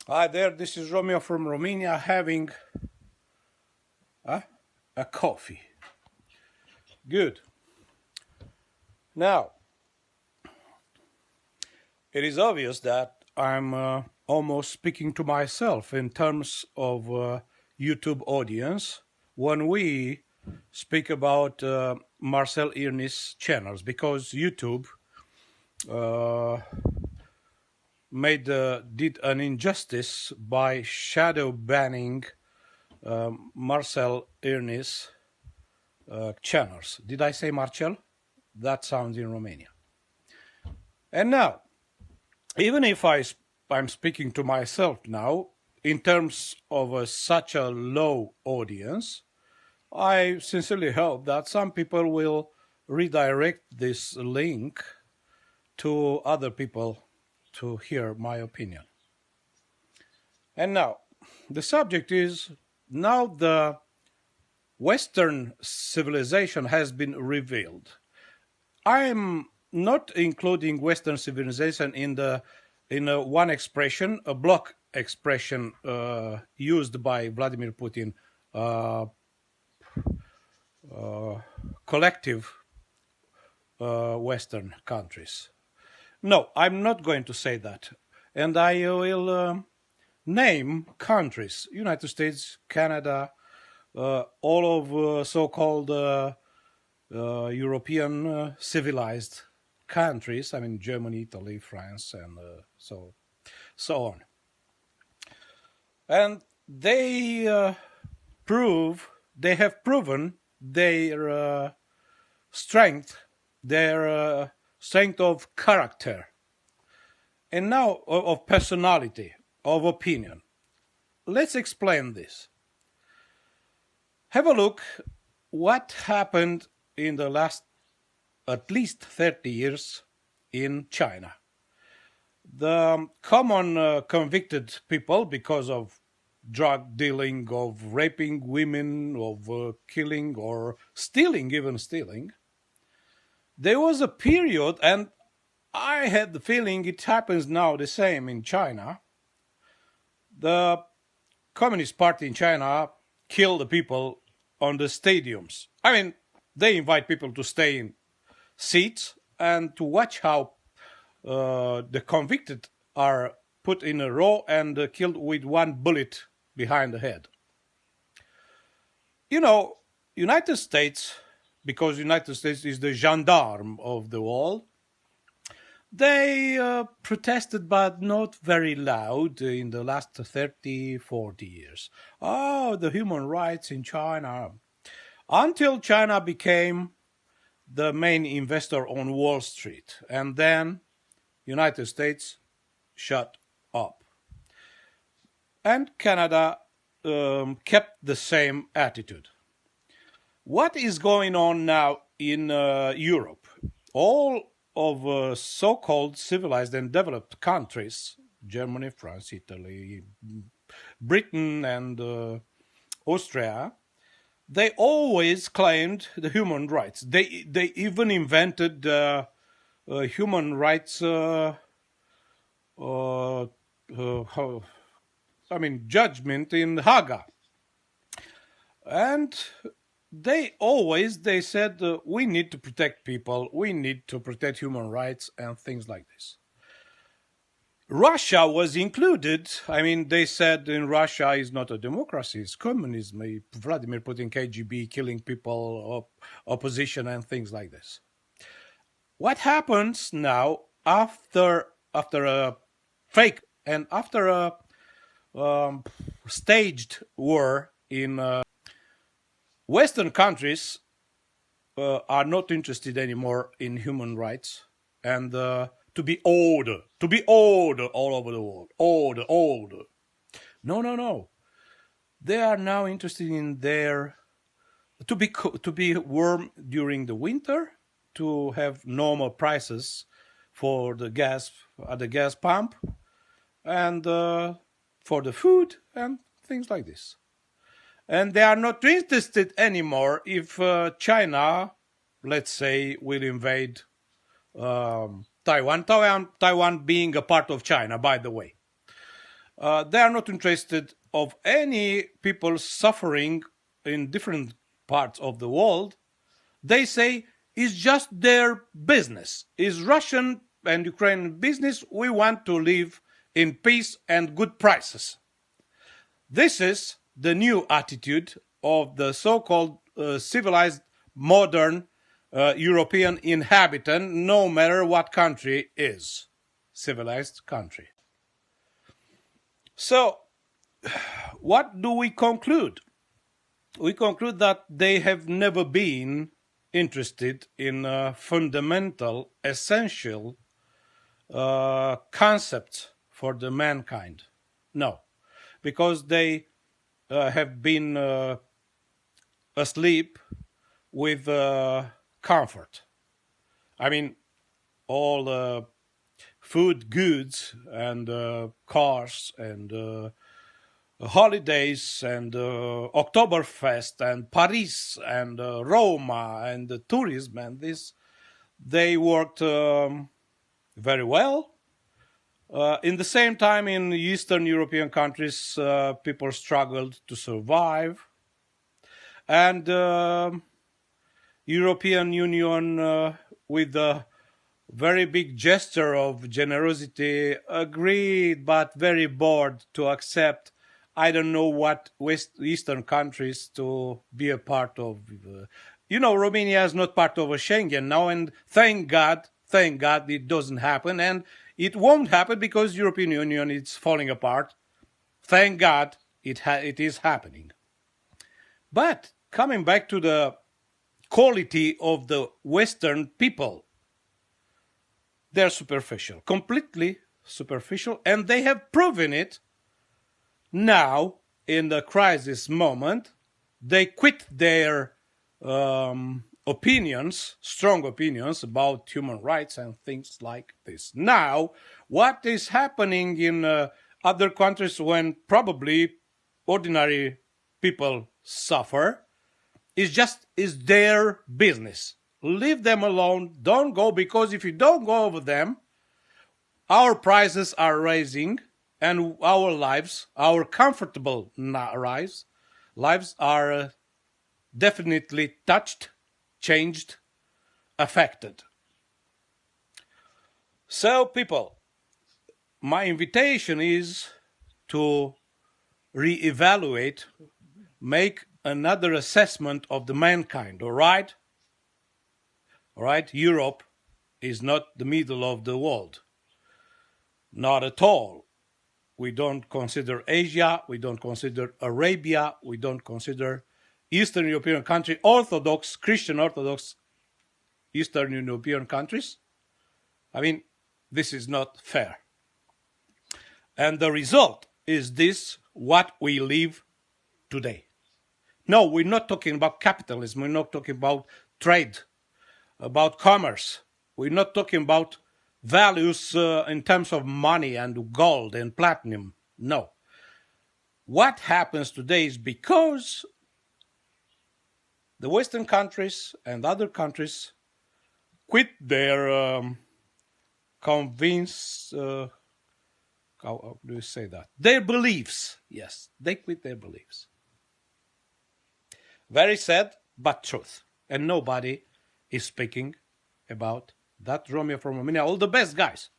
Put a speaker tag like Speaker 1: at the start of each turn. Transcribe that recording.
Speaker 1: Hi there, this is Romeo from Romania having a coffee. Good. Now, it is obvious that I'm almost speaking to myself in terms of YouTube audience when we speak about Marcel Irnie's channels, because YouTube did an injustice by shadow banning Marcel Irnie's channels. Did I say Marcel? That sounds in Romania. And now, even if I'm speaking to myself now, in terms of such a low audience, I sincerely hope that some people will redirect this link to other people to hear my opinion. And now, the subject is, now the Western civilization has been revealed. I'm not including Western civilization in one expression, a block expression used by Vladimir Putin, collective Western countries. No, I'm not going to say that. And I will name countries: United States, Canada, all of so-called European civilized countries. I mean, Germany, Italy, France, and so on. And they have proven their strength of character, and now of personality, of opinion. Let's explain this. Have a look what happened in the last at least 30 years in China. The common convicted people because of drug dealing, of raping women, of killing or stealing, even stealing. There was a period, and I had the feeling it happens now the same in China. The Communist Party in China killed the people on the stadiums. I mean, they invite people to stay in seats and to watch how the convicted are put in a row and killed with one bullet behind the head. You know, United States, because United States is the gendarme of the world, they protested, but not very loud in the last 30, 40 years. Oh, the human rights in China. Until China became the main investor on Wall Street. And then United States shut up. And Canada kept the same attitude. What is going on now in Europe? All of so-called civilized and developed countries, Germany, France, Italy, Britain, and Austria, they always claimed the human rights. They even invented human rights judgment in Haga. And they said we need to protect people, we need to protect human rights and things like this. Russia was included. I mean, they said in Russia is not a democracy, it's communism. Vladimir Putin, KGB, killing people, opposition and things like this. What happens now after a fake and after a staged war in Western countries are not interested anymore in human rights and to be order all over the world, order. No. They are now interested in to be warm during the winter, to have normal prices for the gas at the gas pump, and for the food and things like this. And they are not interested anymore if China, let's say, will invade Taiwan. Taiwan being a part of China, by the way. They are not interested of any people suffering in different parts of the world. They say it's just their business. It's Russian and Ukrainian business. We want to live in peace and good prices. This is the new attitude of the so-called civilized modern European inhabitant, no matter what country is. Civilized country. So, what do we conclude? We conclude that they have never been interested in fundamental, essential concepts for the mankind. No, because they have been asleep with comfort. I mean, all food, goods, and cars, and holidays, and Oktoberfest, and Paris, and Roma, and tourism, and this, they worked very well. In the same time, in Eastern European countries, people struggled to survive. And European Union, with a very big gesture of generosity, agreed, but very bored to accept, I don't know what Eastern countries to be a part of. Romania is not part of a Schengen now, and thank God it doesn't happen, and it won't happen because European Union is falling apart. Thank God it is happening. But coming back to the quality of the Western people, they're superficial, completely superficial, and they have proven it now in the crisis moment. They quit their opinions, strong opinions about human rights and things like this. Now, what is happening in other countries when probably ordinary people suffer is their business. Leave them alone. Don't go, because if you don't go over them, our prices are rising, and our lives, our comfortable lives are definitely touched, changed, affected. So, people, my invitation is to reevaluate, make another assessment of the mankind, all right? All right, Europe is not the middle of the world. Not at all. We don't consider Asia, we don't consider Arabia, we don't consider Eastern European country, Orthodox, Christian Orthodox Eastern European countries. I mean, this is not fair. And the result is this, what we live today. No, we're not talking about capitalism, we're not talking about trade, about commerce. We're not talking about values in terms of money and gold and platinum. No. What happens today is because the Western countries and other countries quit their how do you say that? Their beliefs. Yes, they quit their beliefs. Very sad, but truth. And nobody is speaking about that. Romeo from Romania, all the best guys.